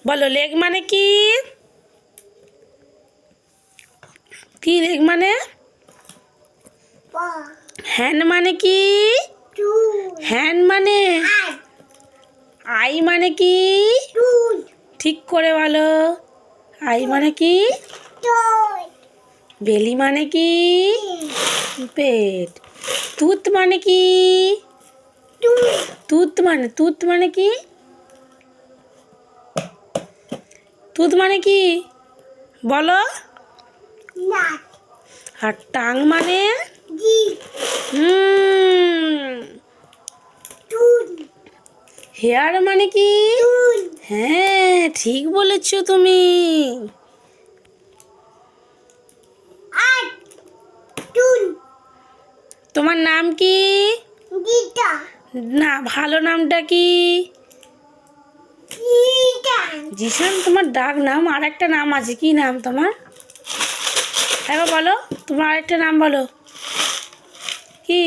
বলো লেগ মানে কি? কি লেগ মানে? হ্যান্ড মানে কি? হ্যান্ড মানে? আই মানে কি? ঠিক করে বলো। আই মানে কি? বেলি মানে কি? পেট। তুত মানে কি? তুত মানে কি? তুত মানে কি বলো? আর টাং মানে? হেয়ার মানে কি? হ্যাঁ, ঠিক বলেছো তুমি। তোমার নাম কি? না, ভালো নামটা কি? জিসান তোমার ডাক নাম, আর একটা নাম আছে, কি নাম তোমার? একবার বলো, তোমার আরেকটা নাম বলো। কি?